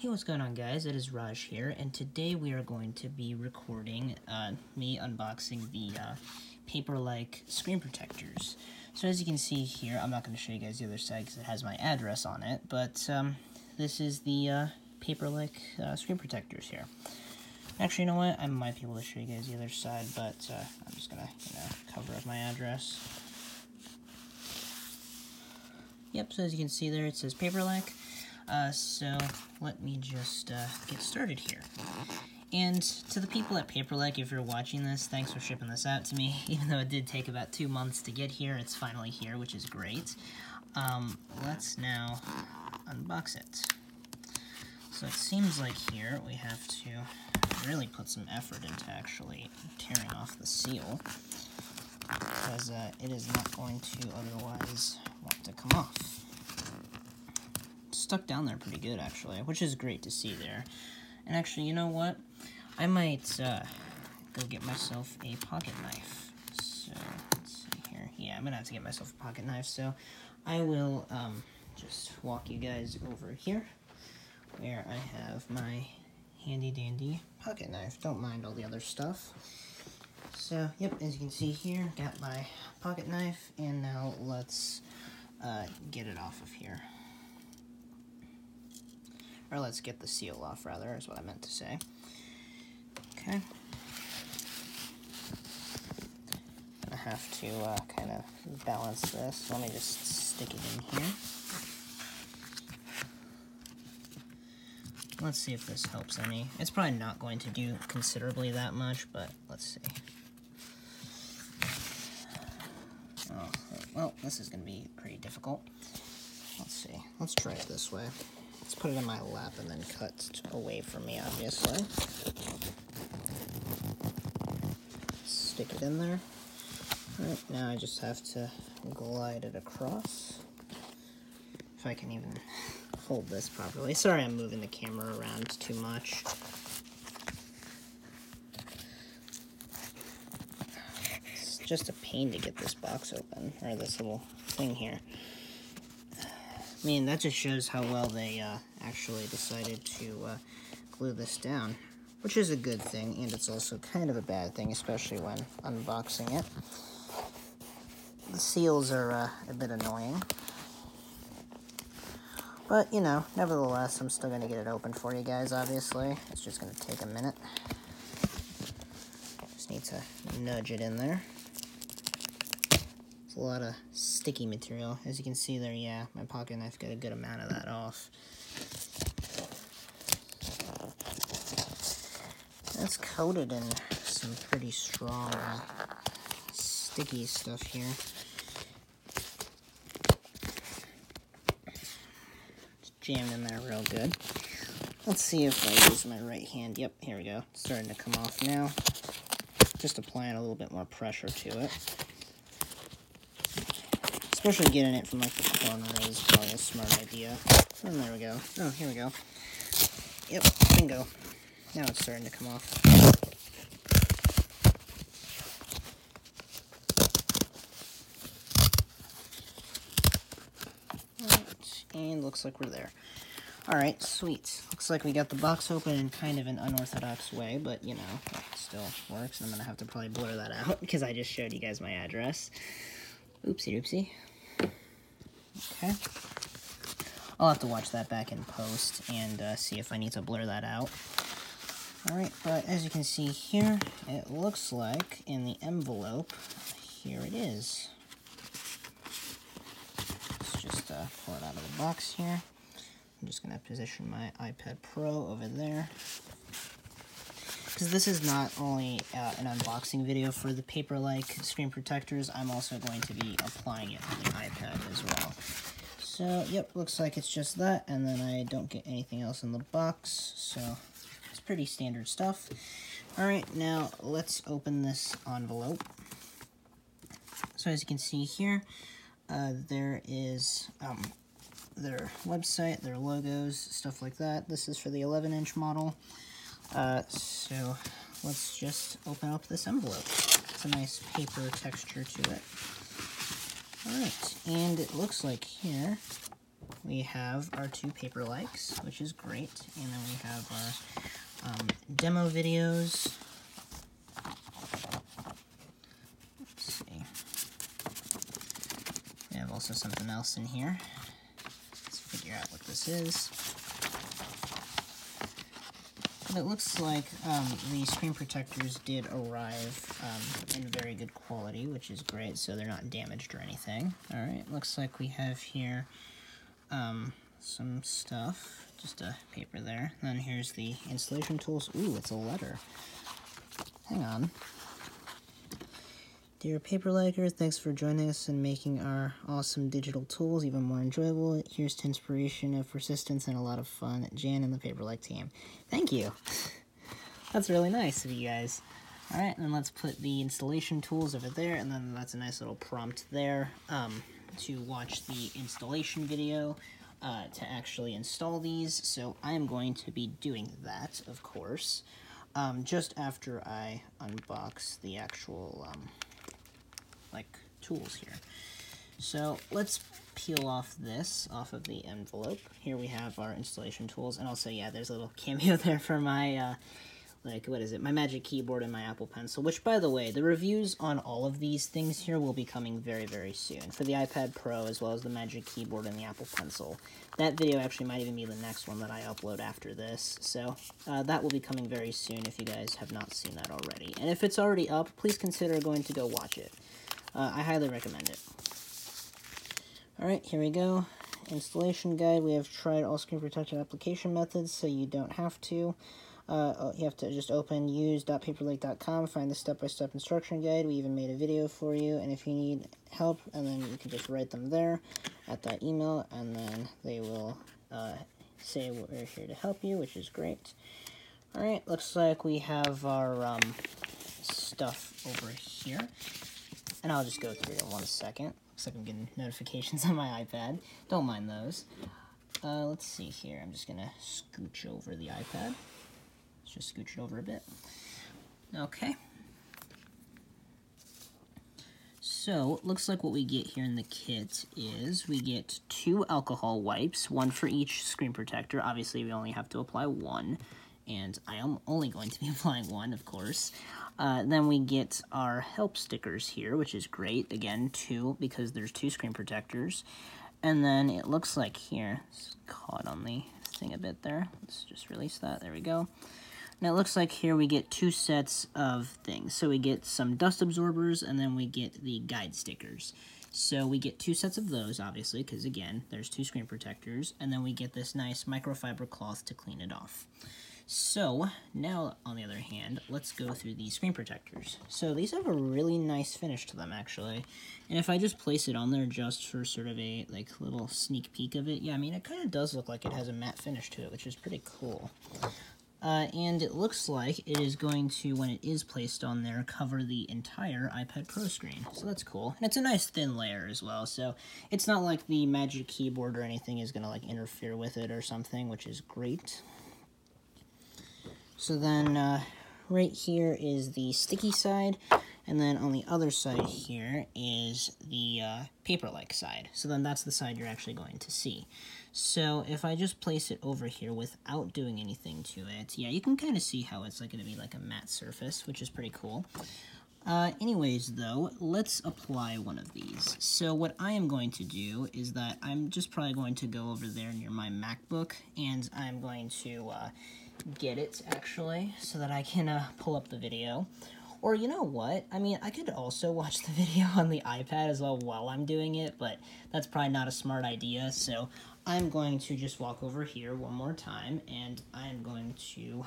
Hey, what's going on, guys? It is Raj here, and today we are going to be recording me unboxing the Paperlike screen protectors. So as you can see here, I'm not going to show you guys the other side because it has my address on it, but this is the Paperlike screen protectors here. Actually, you know what? I might be able to show you guys the other side, but I'm just going to, cover up my address. Yep, so as you can see there, it says Paperlike. So let me just get started here. And to the people at Paperlike, if you're watching this, thanks for shipping this out to me. Even though it did take about 2 months to get here, it's finally here, which is great. Let's now unbox it. So it seems like here we have to really put some effort into actually tearing off the seal, because it is not going to otherwise want to come off. Stuck down there pretty good, actually, which is great to see there. And actually, you know what? I might go get myself a pocket knife. So, let's see here. Yeah, I'm going to have to get myself a pocket knife, so I will just walk you guys over here, where I have my handy-dandy pocket knife. Don't mind all the other stuff. So, yep, as you can see here, got my pocket knife, and now let's get it off of here. Or let's get the seal off, rather, is what I meant to say. Okay. Gonna have to kind of balance this. Let me just stick it in here. Let's see if this helps any. It's probably not going to do considerably that much, but let's see. Oh, well, this is going to be pretty difficult. Let's see. Let's try it this way. Let's put it in my lap and then cut away from me, obviously. Stick it in there. Alright, now I just have to glide it across. If I can even hold this properly. Sorry I'm moving the camera around too much. It's just a pain to get this box open, or this little thing here. I mean, that just shows how well they actually decided to glue this down, which is a good thing, and it's also kind of a bad thing, especially when unboxing it. The seals are a bit annoying, but, you know, nevertheless, I'm still going to get it open for you guys, obviously. It's just going to take a minute. Just need to nudge it in there. A lot of sticky material. As you can see there, yeah, my pocket knife got a good amount of that off. It's coated in some pretty strong sticky stuff here. It's jammed in there real good. Let's see if I use my right hand. Yep, here we go. It's starting to come off now. Just applying a little bit more pressure to it. Especially getting it from, like, the corner is probably a smart idea. And there we go. Oh, here we go. Yep, bingo. Now it's starting to come off. Alright, and looks like we're there. Alright, sweet. Looks like we got the box open in kind of an unorthodox way, but, you know, it still works. And I'm going to have to probably blur that out because I just showed you guys my address. Oopsie doopsie. Okay. I'll have to watch that back in post and see if I need to blur that out. Alright, but as you can see here, it looks like in the envelope, here it is. Let's just pull it out of the box here. I'm just going to position my iPad Pro over there. Because this is not only an unboxing video for the Paperlike screen protectors, I'm also going to be applying it to the iPad as well. So, yep, looks like it's just that, and then I don't get anything else in the box, so it's pretty standard stuff. Alright, now let's open this envelope. So as you can see here, there is their website, their logos, stuff like that. This is for the 11-inch model. So let's just open up this envelope. It's a nice paper texture to it. Alright, and it looks like here we have our 2 Paperlikes, which is great, and then we have our demo videos. Let's see. We have also something else in here. Let's figure out what this is. But it looks like the screen protectors did arrive in very good quality, which is great, so they're not damaged or anything. Alright, looks like we have here some stuff, just a paper there. Then here's the installation tools. Ooh, it's a letter. Hang on. Dear Paperliker, thanks for joining us and making our awesome digital tools even more enjoyable. Here's to inspiration of persistence and a lot of fun. Jan and the Paperlike team. Thank you. That's really nice of you guys. Alright, and then let's put the installation tools over there, and then that's a nice little prompt there to watch the installation video to actually install these. So I am going to be doing that, of course, just after I unbox the actual tools here. So let's peel off this off of the envelope. Here we have our installation tools, and also, yeah, there's a little cameo there for my my Magic Keyboard and my Apple Pencil, which, by the way, the reviews on all of these things here will be coming very, very soon. For the iPad Pro, as well as the Magic Keyboard and the Apple Pencil. That video actually might even be the next one that I upload after this, so that will be coming very soon if you guys have not seen that already. And if it's already up, please consider going to go watch it. I highly recommend it. Alright, here we go. Installation guide. We have tried all screen protected application methods, so you don't have to. You have to just open use.paperlike.com, find the step-by-step instruction guide. We even made a video for you, and if you need help, and then you can just write them there at that email, and then they will say we're here to help you, which is great. Alright, looks like we have our stuff over here. And I'll just go through it in 1 second. Looks like I'm getting notifications on my iPad. Don't mind those. Let's see here. I'm just going to scooch over the iPad. Let's just scooch it over a bit. Okay. So, looks like what we get here in the kit is we get 2 alcohol wipes, 1 for each screen protector. Obviously, we only have to apply 1. And I am only going to be applying 1, of course. Then we get our help stickers here, which is great. Again, 2, because there's 2 screen protectors. And then it looks like here, it's caught on the thing a bit there. Let's just release that. There we go. Now it looks like here we get 2 sets of things. So we get some dust absorbers, and then we get the guide stickers. So we get 2 sets of those, obviously, because again, there's 2 screen protectors. And then we get this nice microfiber cloth to clean it off. So, now, on the other hand, let's go through the screen protectors. So, these have a really nice finish to them, actually. And if I just place it on there just for sort of a, little sneak peek of it, yeah, I mean, it kind of does look like it has a matte finish to it, which is pretty cool. And it looks like it is going to, when it is placed on there, cover the entire iPad Pro screen. So that's cool. And it's a nice thin layer as well, so it's not like the Magic Keyboard or anything is going to, interfere with it or something, which is great. So then, right here is the sticky side, and then on the other side here is the Paperlike side. So then that's the side you're actually going to see. So if I just place it over here without doing anything to it, yeah, you can kind of see how it's going to be like a matte surface, which is pretty cool. Anyways, though, let's apply one of these. So what I am going to do is that I'm just probably going to go over there near my MacBook, and I'm going to get it, actually, so that I can pull up the video. Or, you know what? I mean, I could also watch the video on the iPad as well while I'm doing it, but that's probably not a smart idea, so I'm going to just walk over here one more time, and I'm going to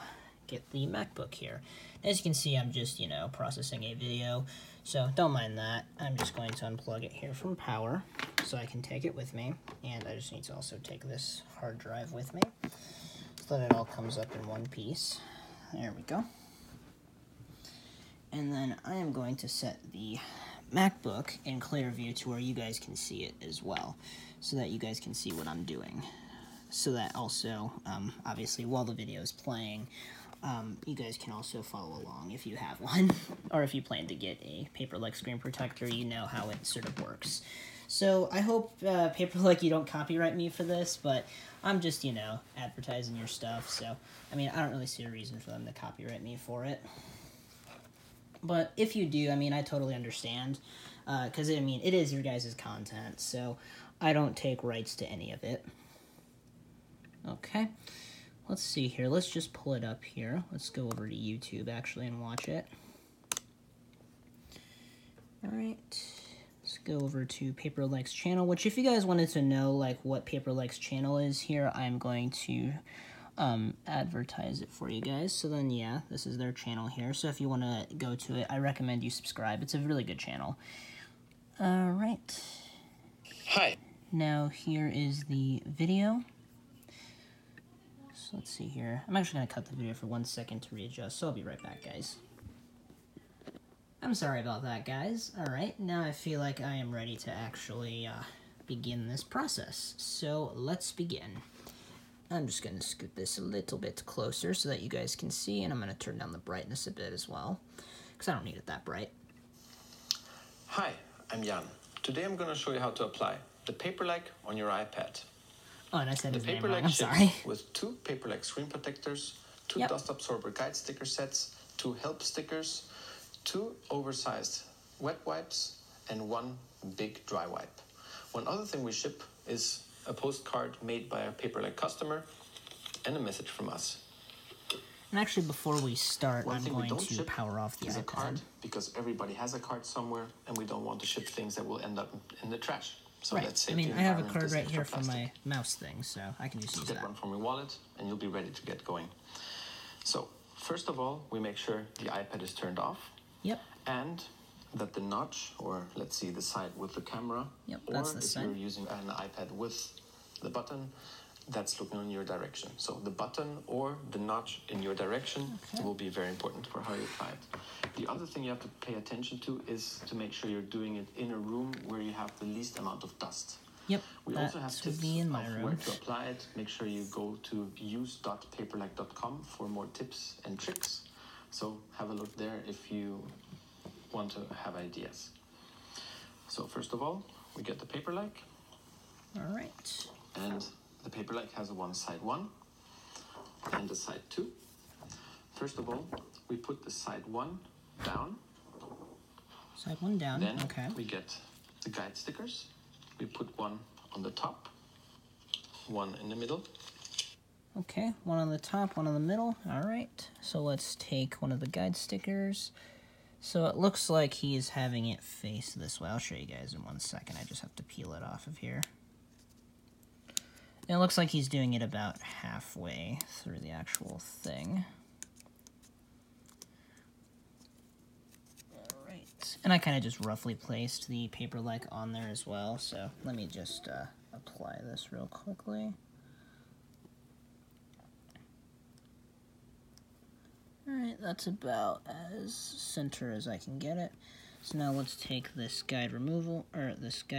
get the MacBook here. As you can see, I'm just, processing a video, so don't mind that. I'm just going to unplug it here from power so I can take it with me, and I just need to also take this hard drive with me so that it all comes up in one piece. There we go. And then I am going to set the MacBook in clear view to where you guys can see it as well, so that you guys can see what I'm doing. So that also, obviously, while the video is playing, you guys can also follow along if you have one, or if you plan to get a Paperlike screen protector, you know how it sort of works. So I hope, Paperlike, you don't copyright me for this, but I'm just, you know, advertising your stuff, so, I mean, I don't really see a reason for them to copyright me for it. But if you do, I mean, I totally understand, because, I mean, it is your guys' content, so I don't take rights to any of it. Okay, let's see here. Let's just pull it up here. Let's go over to YouTube, actually, and watch it. Alright, let's go over to Paperlike's channel, which if you guys wanted to know, like, what Paperlike's channel is here, I'm going to advertise it for you guys. So then, yeah, this is their channel here. So if you want to go to it, I recommend you subscribe. It's a really good channel. Alright. Hi. Now, here is the video. So let's see here. I'm actually going to cut the video for 1 second to readjust, so I'll be right back, guys. I'm sorry about that, guys. Alright, now I feel like I am ready to actually begin this process. So let's begin. I'm just going to scoot this a little bit closer so that you guys can see, and I'm going to turn down the brightness a bit as well, because I don't need it that bright. Hi, I'm Jan. Today I'm going to show you how to apply the Paperlike on your iPad. Oh, and I said his name wrong. Paperlike I'm sorry. with 2 Paperlike screen protectors, 2 Yep. dust absorber guide sticker sets, 2 help stickers, 2 oversized wet wipes, and 1 big dry wipe. One other thing we ship is a postcard made by a Paperlike customer and a message from us. And actually, before we start, One I'm thing we going don't to ship power off the is a iPad. card, because everybody has a card somewhere, and we don't want to ship things that will end up in the trash. So Right. let's I save mean, the I have a environment card this right extra here for plastic. my mouse thing, so I can just use Get that. one from your wallet, and you'll be ready to get going. So, first of all, we make sure the iPad is turned off. Yep. And that the notch, or let's see, the side with the camera, Yep, or that's the if side. you're using an iPad with the button, that's looking in your direction. So the button or the notch in your direction will be very important for how you apply it. The other thing you have to pay attention to is to make sure you're doing it in a room where you have the least amount of dust. Yep, We also have that tips would be in my of room. where to apply it. Make sure you go to use.paperlike.com for more tips and tricks. So have a look there if you want to have ideas. So first of all, we get the Paperlike, All right. and the Paperlike has a side 1 and a side 2. First of all, we put the side 1 down. Side one down. Then Okay. we get the guide stickers. We put one on the top, one in the middle. Okay, one on the top, one on the middle. All right. So let's take one of the guide stickers. So it looks like he is having it face this way. I'll show you guys in 1 second. I just have to peel it off of here. And it looks like he's doing it about halfway through the actual thing. All right. And I kind of just roughly placed the Paperlike on there as well. So let me just apply this real quickly. Alright, that's about as center as I can get it. So now let's take this guide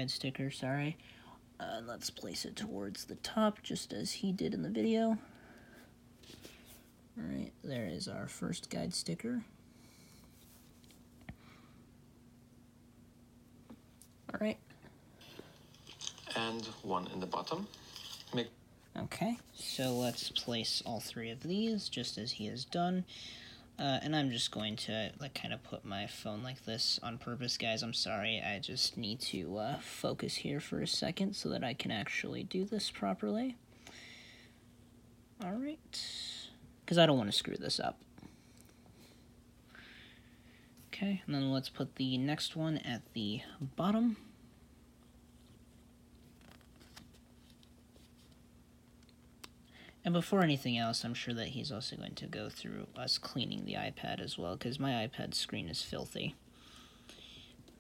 sticker, sorry. Let's place it towards the top, just as he did in the video. Alright, there is our first guide sticker. Alright. And one in the bottom. Okay, so let's place all 3 of these, just as he has done. And I'm just going to kind of put my phone like this on purpose, guys. I'm sorry, I just need to focus here for a second so that I can actually do this properly. Alright, because I don't want to screw this up. Okay, and then let's put the next one at the bottom. And before anything else, I'm sure that he's also going to go through us cleaning the iPad as well, because my iPad screen is filthy.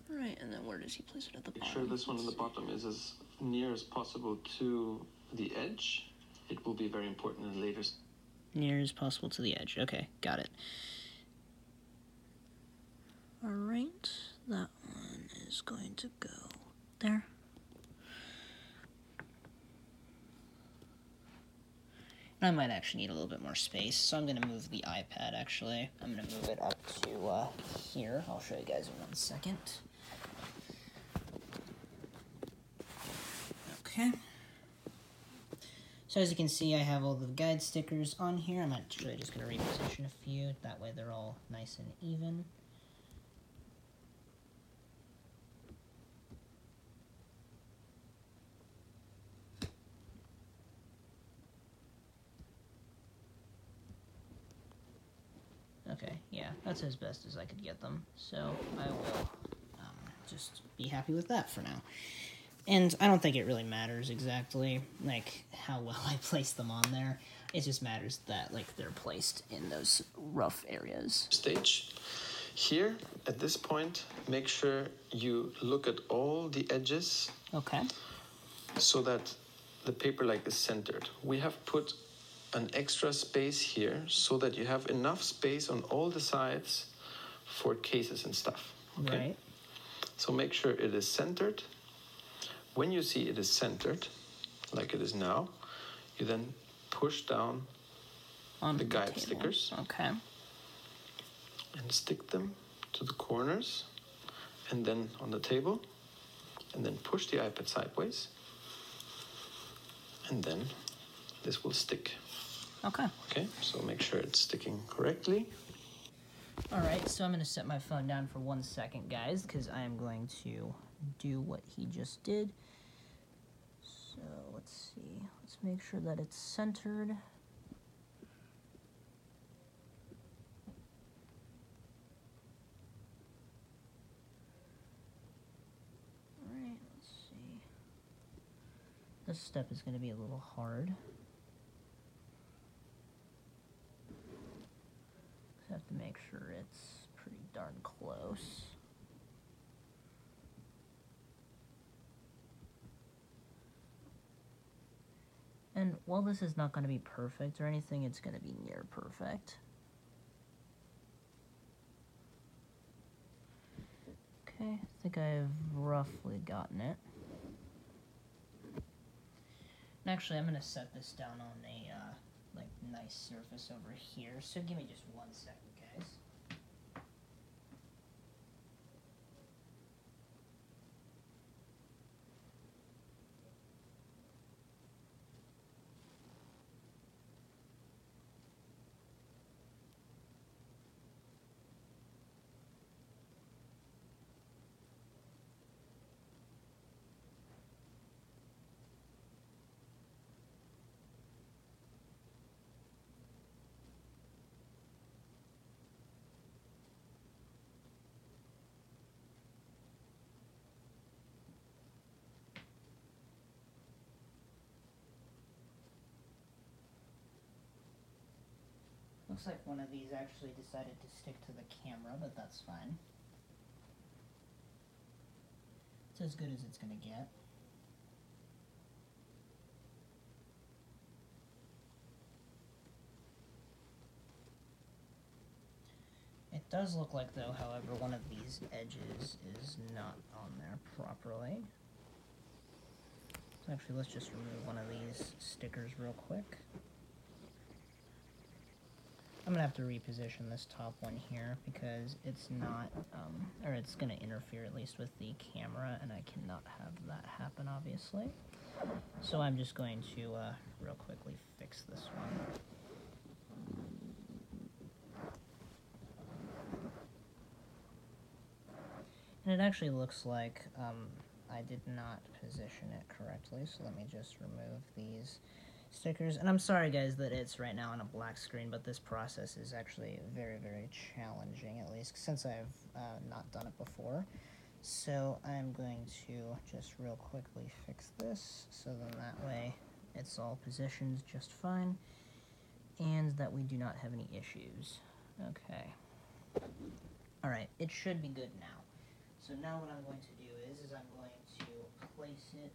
Alright, and then where does he place it at the bottom? Make sure this one in the bottom is as near as possible to the edge. It will be very important in later. Near as possible to the edge. Okay, got it. Alright, that one is going to go there. I might actually need a little bit more space, so I'm going to move the iPad, actually. I'm going to move it up to here. I'll show you guys in 1 second. Okay. So as you can see, I have all the guide stickers on here. I'm actually just going to reposition a few. That way they're all nice and even. Okay, yeah, that's as best as I could get them. So I will just be happy with that for now. And I don't think it really matters exactly, like, how well I place them on there. It just matters that, like, they're placed in those rough areas. Stage. Here, at this point, make sure you look at all the edges. Okay. So that the Paperlike is centered. We have put an extra space here so that you have enough space on all the sides for cases and stuff. Okay? Right. So make sure it is centered. When you see it is centered, like it is now, you then push down on the guide stickers. Okay. And stick them to the corners and then on the table, and then push the iPad sideways, and then this will stick. Okay. Okay, so make sure it's sticking correctly. Alright, so I'm going to set my phone down for 1 second, guys, because I am going to do what he just did. So, let's see. Let's make sure that it's centered. Alright, let's see. This step is going to be a little hard. I have to make sure it's pretty darn close. And while this is not going to be perfect or anything, it's going to be near perfect. Okay, I think I've roughly gotten it. And actually, I'm going to set this down on a like nice surface over here. So give me just 1 second, guys. Looks like one of these actually decided to stick to the camera, but that's fine. It's as good as it's going to get. It does look like, though, however, one of these edges is not on there properly. So actually, let's just remove one of these stickers real quick. I'm going to have to reposition this top one here because it's not, or it's going to interfere at least with the camera, and I cannot have that happen, obviously. So I'm just going to real quickly fix this one. And it actually looks like I did not position it correctly, so let me just remove these stickers. And I'm sorry, guys, that it's right now on a black screen, but this process is actually very, very challenging, at least since I've not done it before. So I'm going to just real quickly fix this, so then that way it's all positioned just fine, and that we do not have any issues. Okay. Alright, it should be good now. So now what I'm going to do is I'm going to place it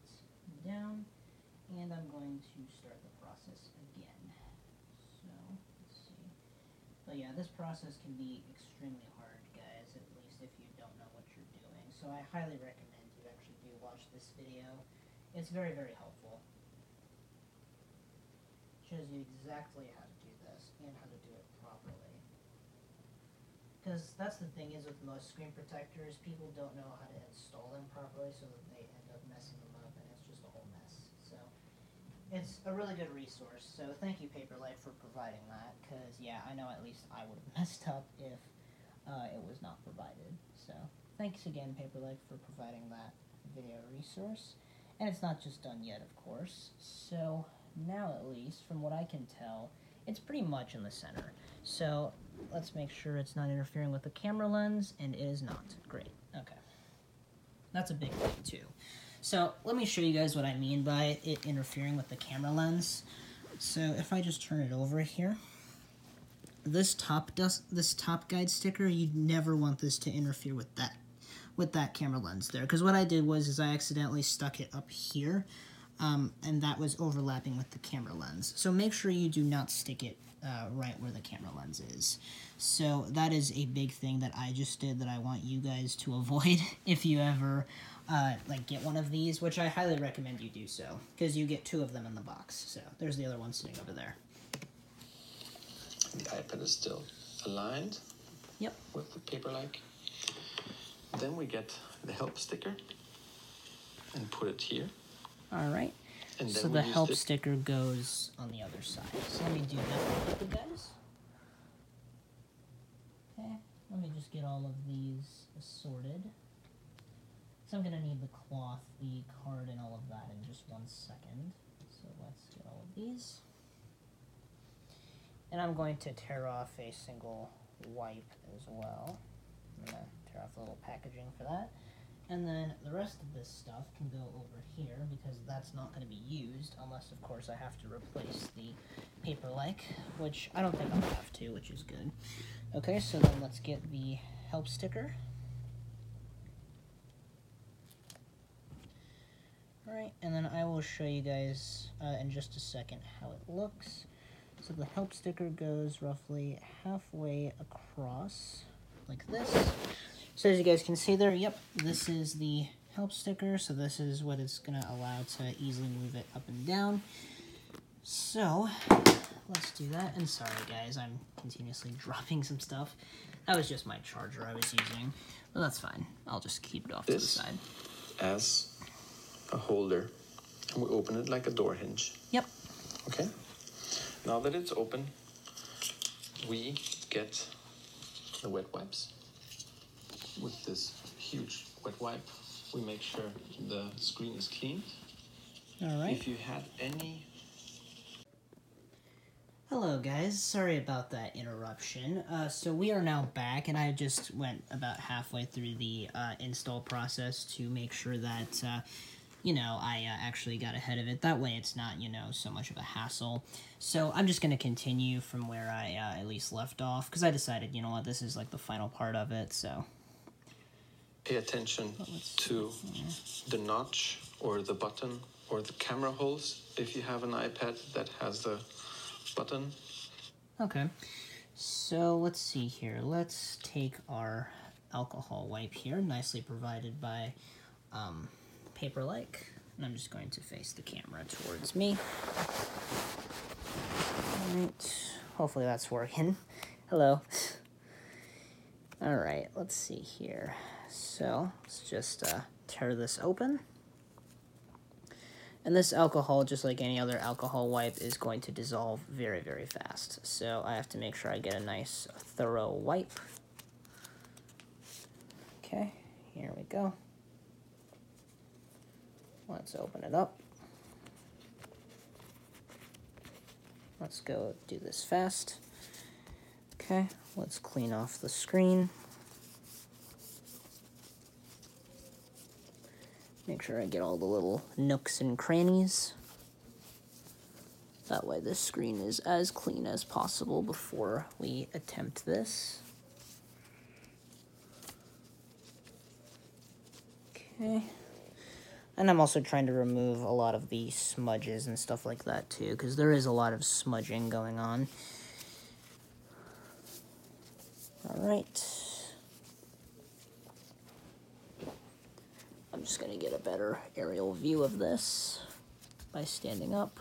down, and I'm going to start the process again. So, let's see. But yeah, this process can be extremely hard, guys, at least if you don't know what you're doing. So I highly recommend you actually do watch this video. It's very, very helpful. shows you exactly how to do this and how to do it properly. Because that's the thing is with most screen protectors, people don't know how to install them properly, so that they end up messing them up, and it's just a whole mess. So it's a really good resource. So thank you, Paperlike, for providing that. Because yeah, I know at least I would have messed up if it was not provided. So thanks again, Paperlike, for providing that video resource. And it's not just done yet, of course. So now, at least, from what I can tell, it's pretty much in the center. So let's make sure it's not interfering with the camera lens, and it is not. Great. Okay. That's a big thing, too. So let me show you guys what I mean by it interfering with the camera lens. So if I just turn it over here, this top guide sticker, you'd never want this to interfere with that camera lens there. Because what I did was I accidentally stuck it up here, and that was overlapping with the camera lens. So make sure you do not stick it right where the camera lens is. So that is a big thing that I just did that I want you guys to avoid if you ever like get one of these, which I highly recommend you do so, because you get 2 of them in the box. So there's the other one sitting over there. The iPad is still aligned. Yep. With the Paperlike. Then we get the help sticker and put it here. All right. And then so the help sticker goes on the other side. So let me do that for you guys. Okay. Let me just get all of these assorted. So I'm going to need the cloth, the card, and all of that in just 1 second. So let's get all of these. And I'm going to tear off a single wipe as well. I'm going to tear off the little packaging for that. And then the rest of this stuff can go over here because that's not going to be used unless, of course, I have to replace the Paperlike, which I don't think I'll have to, which is good. Okay, so then let's get the help sticker. Alright, and then I will show you guys in just a second how it looks. So the help sticker goes roughly halfway across, like this. So as you guys can see there, yep, this is the help sticker. So this is what it's going to allow to easily move it up and down. So let's do that. And sorry guys, I'm continuously dropping some stuff. That was just my charger I was using. But that's fine. I'll just keep it off to the side. As a holder. And we open it like a door hinge. Yep. Okay. Now that it's open, we get the wet wipes. With this huge wet wipe, we make sure the screen is clean. All right. If you had any... Hello guys, sorry about that interruption. So we are now back, and I just went about halfway through the install process to make sure that, you know, I actually got ahead of it. That way it's not, you know, so much of a hassle. So I'm just going to continue from where I at least left off, because I decided, you know what, this is like the final part of it, so... Pay attention to the notch or the button or the camera holes if you have an iPad that has the button. Okay, so let's see here. Let's take our alcohol wipe here, nicely provided by Paperlike. And I'm just going to face the camera towards me. Alright, hopefully that's working. Hello. Alright, let's see here. So, let's just tear this open. And this alcohol, just like any other alcohol wipe, is going to dissolve very, very fast. So I have to make sure I get a nice, thorough wipe. Okay, here we go. Let's open it up. Let's go do this fast. Okay, let's clean off the screen. Make sure I get all the little nooks and crannies. That way this screen is as clean as possible before we attempt this. Okay. And I'm also trying to remove a lot of the smudges and stuff like that too, because there is a lot of smudging going on. Alright. I'm just going to get a better aerial view of this by standing up.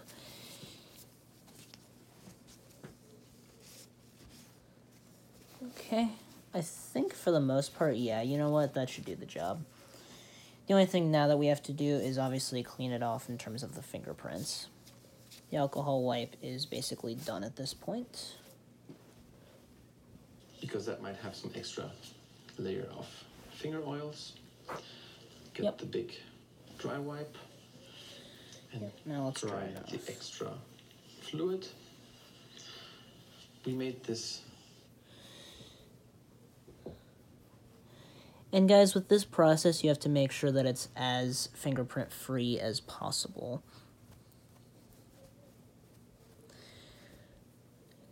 Okay, I think for the most part, yeah, you know what, that should do the job. The only thing now that we have to do is obviously clean it off in terms of the fingerprints. The alcohol wipe is basically done at this point. Because that might have some extra layer of finger oils. Get Yep. the big dry wipe and now let's dry the extra fluid. We made this. And guys, with this process, you have to make sure that it's as fingerprint free as possible.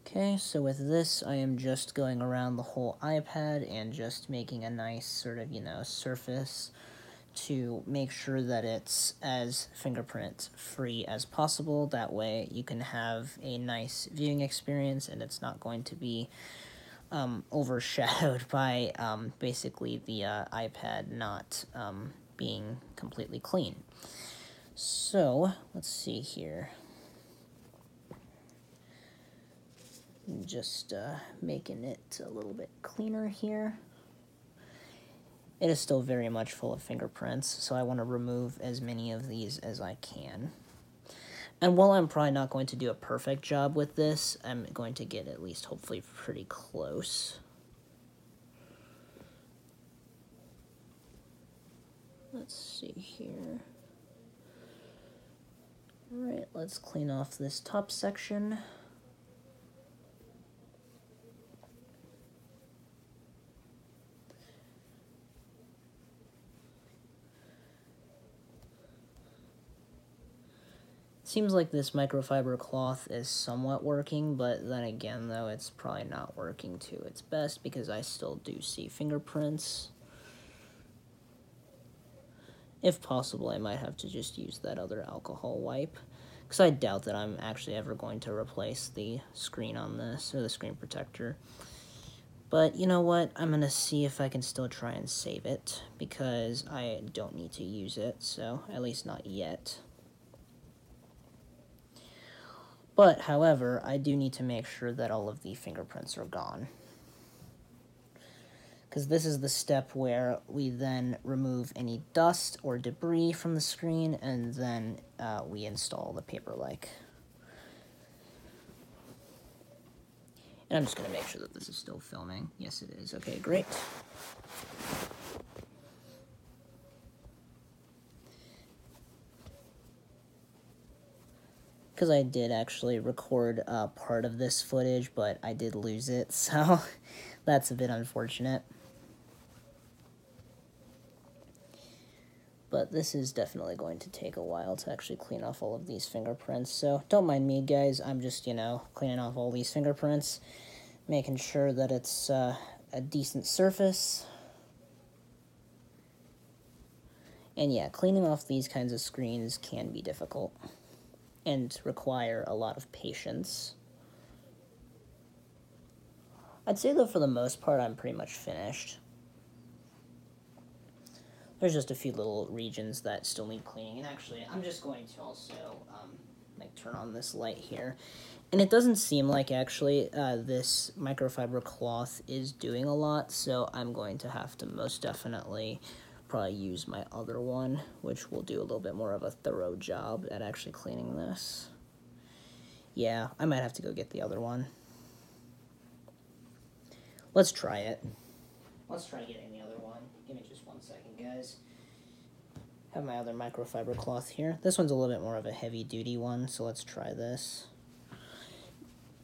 Okay, so with this, I am just going around the whole iPad and just making a nice sort of, surface to make sure that it's as fingerprint free as possible. That way you can have a nice viewing experience and it's not going to be overshadowed by basically the iPad not being completely clean. So, let's see here. Just making it a little bit cleaner here. It is still very much full of fingerprints, so I want to remove as many of these as I can. And while I'm probably not going to do a perfect job with this, I'm going to get at least hopefully pretty close. Let's see here. Alright, let's clean off this top section. Seems like this microfiber cloth is somewhat working, but then again, though, it's probably not working to its best because I still do see fingerprints. If possible, I might have to just use that other alcohol wipe, because I doubt that I'm actually ever going to replace the screen on this, or the screen protector. But you know what? I'm going to see if I can still try and save it, because I don't need to use it, so at least not yet. But, however, I do need to make sure that all of the fingerprints are gone. Because this is the step where we then remove any dust or debris from the screen, and then we install the Paperlike. And I'm just going to make sure that this is still filming. Yes, it is. Okay, great. Because I did actually record part of this footage, but I did lose it, so that's a bit unfortunate. But this is definitely going to take a while to actually clean off all of these fingerprints, so don't mind me, guys. I'm just, cleaning off all these fingerprints, making sure that it's a decent surface. And yeah, cleaning off these kinds of screens can be difficult and require a lot of patience. I'd say, though, for the most part, I'm pretty much finished. There's just a few little regions that still need cleaning, and actually, I'm just going to also, turn on this light here. And it doesn't seem like, actually, this microfiber cloth is doing a lot, so I'm going to have to most definitely probably use my other one, which will do a little bit more of a thorough job at actually cleaning this. Yeah, I might have to go get the other one. Let's try it. Let's try getting the other one. Give me just 1 second, guys. Have my other microfiber cloth here. This one's a little bit more of a heavy-duty one, so let's try this.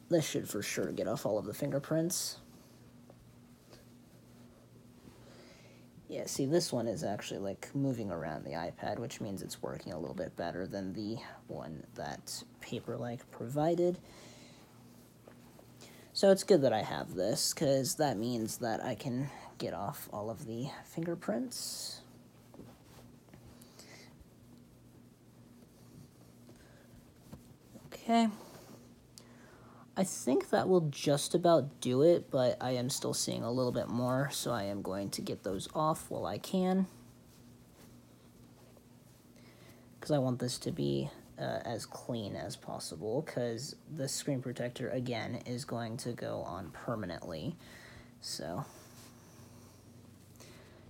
This should for sure get off all of the fingerprints. Yeah, see, this one is actually, moving around the iPad, which means it's working a little bit better than the one that Paperlike provided. So it's good that I have this, because that means that I can get off all of the fingerprints. Okay. I think that will just about do it, but I am still seeing a little bit more, so I am going to get those off while I can. Because I want this to be as clean as possible, because the screen protector, again, is going to go on permanently. So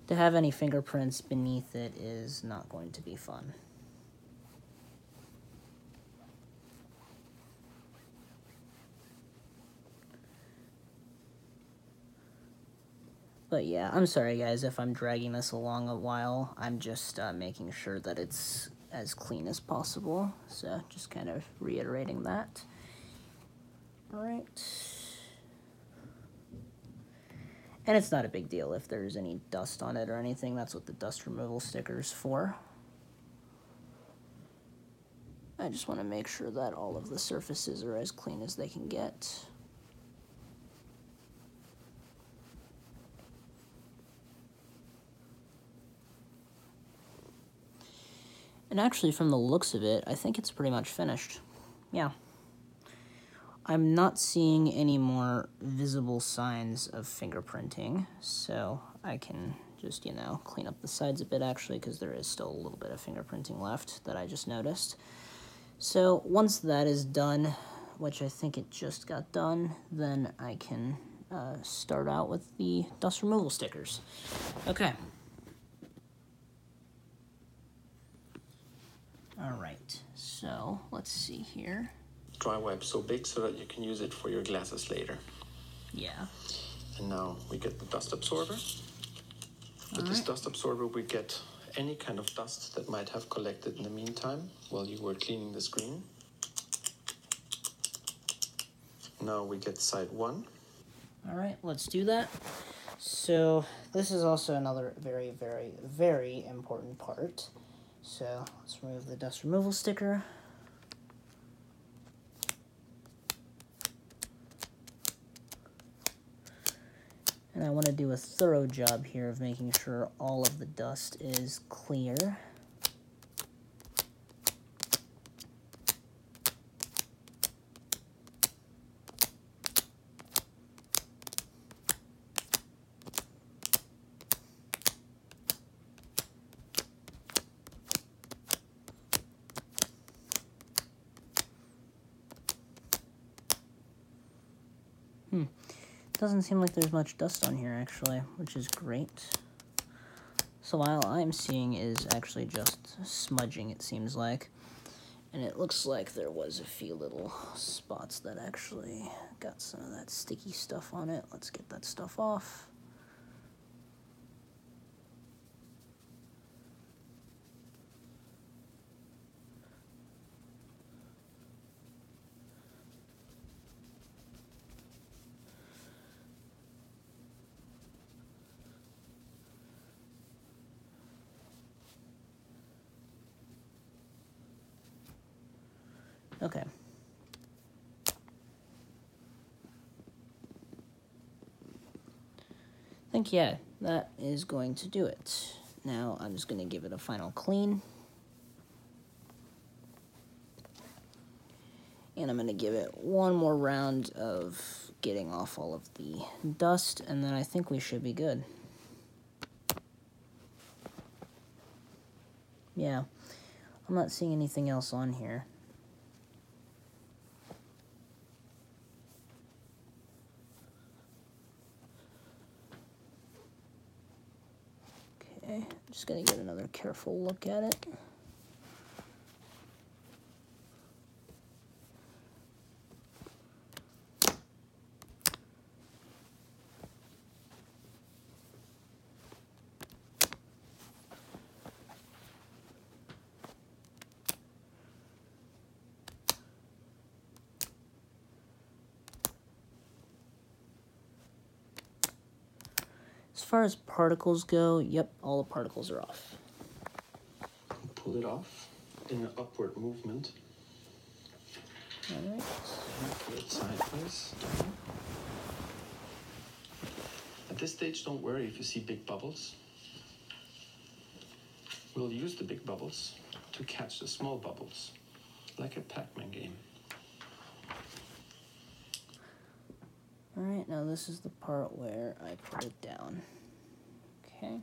to have any fingerprints beneath it is not going to be fun. But yeah, I'm sorry guys if I'm dragging this along a while. I'm just making sure that it's as clean as possible. So just kind of reiterating that. All right. And it's not a big deal if there's any dust on it or anything. That's what the dust removal sticker's for. I just want to make sure that all of the surfaces are as clean as they can get. And actually, from the looks of it, I think it's pretty much finished. Yeah. I'm not seeing any more visible signs of fingerprinting, so I can just, you know, clean up the sides a bit, actually, because there is still a little bit of fingerprinting left that I just noticed. So once that is done, which I think it just got done, then I can start out with the dust removal stickers. Okay. All right, so let's see here. Dry wipe so big so that you can use it for your glasses later. Yeah. And now we get the dust absorber. With this dust absorber, we get any kind of dust that might have collected in the meantime while you were cleaning the screen. Now we get side one. All right, let's do that. So this is also another very, very, very important part. So let's remove the dust removal sticker. And I want to do a thorough job here of making sure all of the dust is clear. Doesn't seem like there's much dust on here, actually, which is great. So all I'm seeing is actually just smudging, it seems like. And it looks like there was a few little spots that actually got some of that sticky stuff on it. Let's get that stuff off. Okay. I think, yeah, that is going to do it. Now I'm just going to give it a final clean. And I'm going to give it one more round of getting off all of the dust, and then I think we should be good. Yeah, I'm not seeing anything else on here. Okay, just going to get another careful look at it. As far as particles go, yep, all the particles are off. Pull it off in an upward movement. All right. Put it sideways. At this stage, don't worry if you see big bubbles. We'll use the big bubbles to catch the small bubbles, like a Pac-Man game. All right, now this is the part where I put it down. Okay.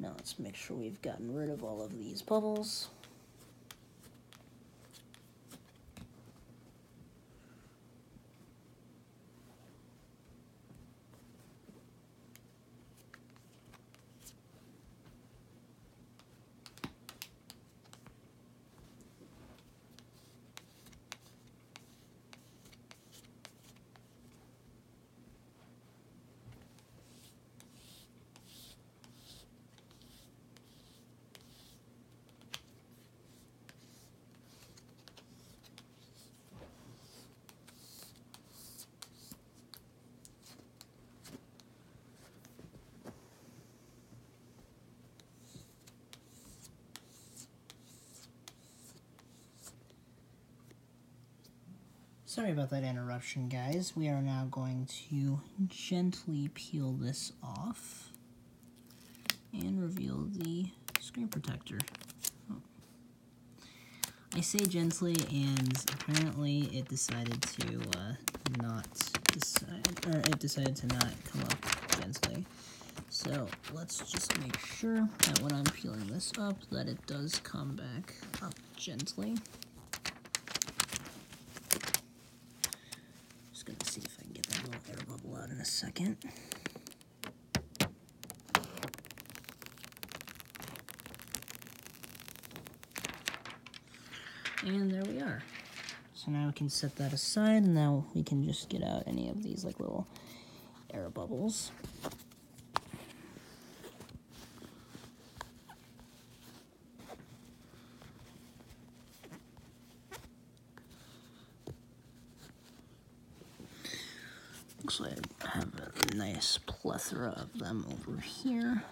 Now let's make sure we've gotten rid of all of these bubbles. Sorry about that interruption, guys. We are now going to gently peel this off and reveal the screen protector. Oh. I say gently, and apparently it decided to not come up gently. So let's just make sure that when I'm peeling this up, that it does come back up gently. Gonna see if I can get that little air bubble out in a second. And there we are. So now we can set that aside, and now we can just get out any of these like little air bubbles. Looks like I have a nice plethora of them over here.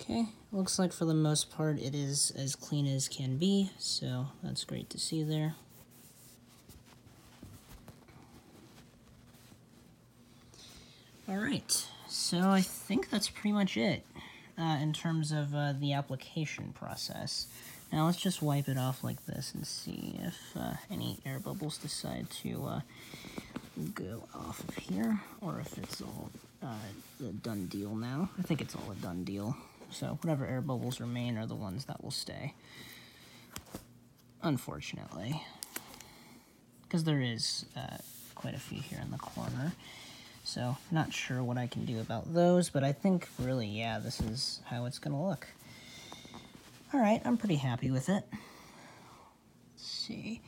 Okay, looks like for the most part it is as clean as can be, so that's great to see there. Alright, so I think that's pretty much it in terms of the application process. Now let's just wipe it off like this and see if any air bubbles decide to go off of here, or if it's all a done deal now. I think it's all a done deal. So whatever air bubbles remain are the ones that will stay. Unfortunately. Because there is quite a few here in the corner. So not sure what I can do about those, but I think really, yeah, this is how it's going to look. Alright, I'm pretty happy with it. Let's see.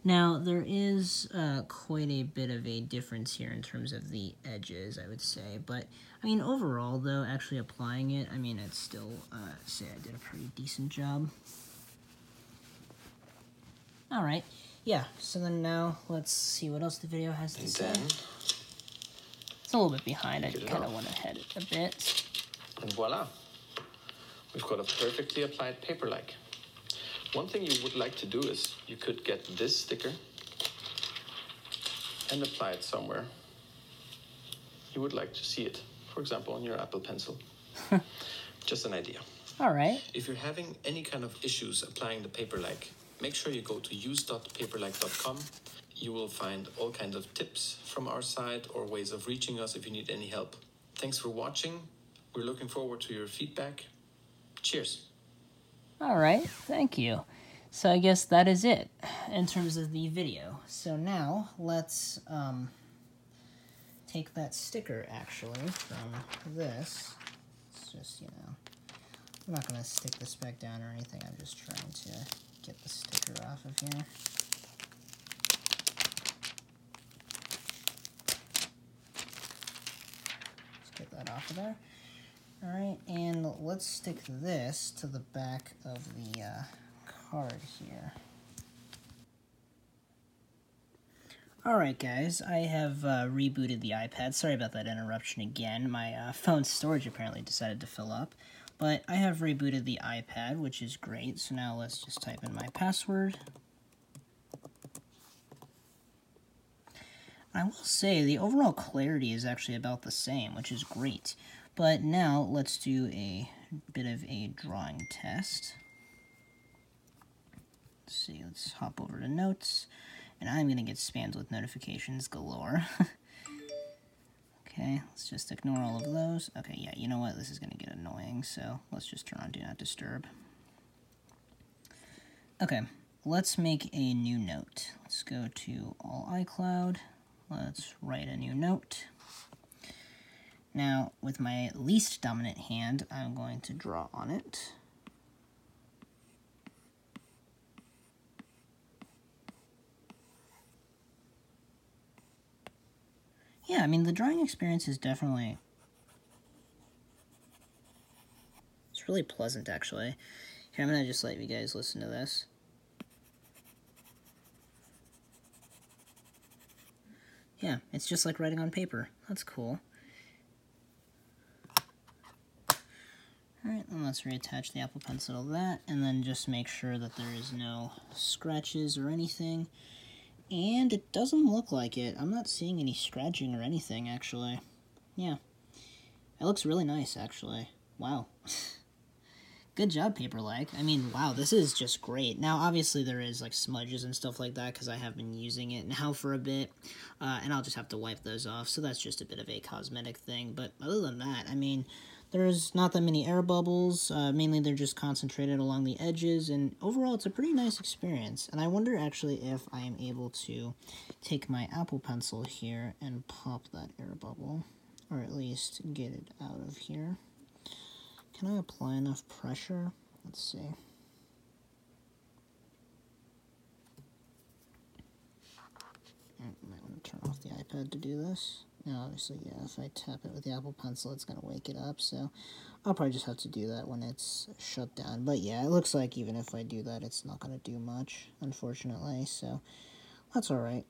Now, there is quite a bit of a difference here in terms of the edges, I would say. But, I mean, overall, though, actually applying it, I mean, it's still, say I did a pretty decent job. Alright, yeah, so then now let's see what else the video has to say. It's a little bit behind, I kind of want to head it a bit. And voila, we've got a perfectly applied Paperlike. One thing you would like to do is you could get this sticker and apply it somewhere you would like to see it. For example, on your Apple Pencil. Just an idea. All right. If you're having any kind of issues applying the Paperlike, make sure you go to use.paperlike.com. You will find all kinds of tips from our side or ways of reaching us if you need any help. Thanks for watching. We're looking forward to your feedback. Cheers. All right, thank you. So I guess that is it in terms of the video. So now let's take that sticker actually from this. It's just, you know, I'm not going to stick this back down or anything. I'm just trying to get the sticker off of here. Let's get that off of there. Alright, and let's stick this to the back of the card here. Alright guys, I have rebooted the iPad. Sorry about that interruption again. My phone's storage apparently decided to fill up. But I have rebooted the iPad, which is great. So now let's just type in my password. I will say the overall clarity is actually about the same, which is great. But now let's do a bit of a drawing test. Let's see, let's hop over to notes, and I'm going to get spammed with notifications galore. Okay, let's just ignore all of those. Okay, yeah, you know what? This is going to get annoying, so let's just turn on Do Not Disturb. Okay, let's make a new note. Let's go to All iCloud. Let's write a new note. Now, with my least dominant hand, I'm going to draw on it. Yeah, I mean, the drawing experience is definitely... It's really pleasant, actually. Here, I'm going to just let you guys listen to this. Yeah, it's just like writing on paper. That's cool. Alright, then let's reattach the Apple Pencil to that, and then just make sure that there is no scratches or anything. And it doesn't look like it. I'm not seeing any scratching or anything, actually. Yeah. It looks really nice, actually. Wow. Good job, Paperlike. I mean, wow, this is just great. Now, obviously, there is, like, smudges and stuff like that, because I have been using it now for a bit, and I'll just have to wipe those off, so that's just a bit of a cosmetic thing. But other than that, I mean, there's not that many air bubbles. Mainly, they're just concentrated along the edges, and overall, it's a pretty nice experience. And I wonder, actually, if I am able to take my Apple Pencil here and pop that air bubble, or at least get it out of here. Can I apply enough pressure? Let's see. I might want to turn off the iPad to do this. Now, obviously, yeah, if I tap it with the Apple Pencil, it's going to wake it up, so I'll probably just have to do that when it's shut down. But yeah, it looks like even if I do that, it's not going to do much, unfortunately, so that's alright.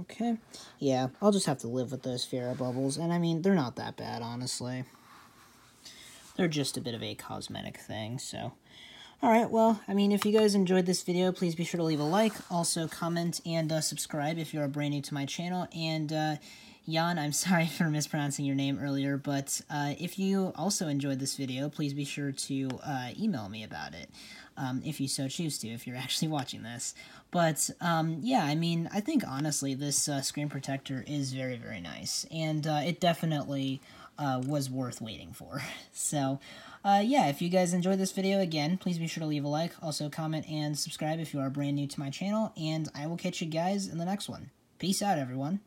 Okay, yeah, I'll just have to live with those Farrah bubbles, and I mean, they're not that bad, honestly. They're just a bit of a cosmetic thing, so... Alright, well, I mean, if you guys enjoyed this video, please be sure to leave a like, also comment, and subscribe if you are brand new to my channel, and Jan, I'm sorry for mispronouncing your name earlier, but if you also enjoyed this video, please be sure to email me about it, if you so choose to, if you're actually watching this. But, yeah, I mean, I think, honestly, this screen protector is very, very nice, and it definitely was worth waiting for. So, yeah, if you guys enjoyed this video, again, please be sure to leave a like, also comment, and subscribe if you are brand new to my channel, and I will catch you guys in the next one. Peace out, everyone.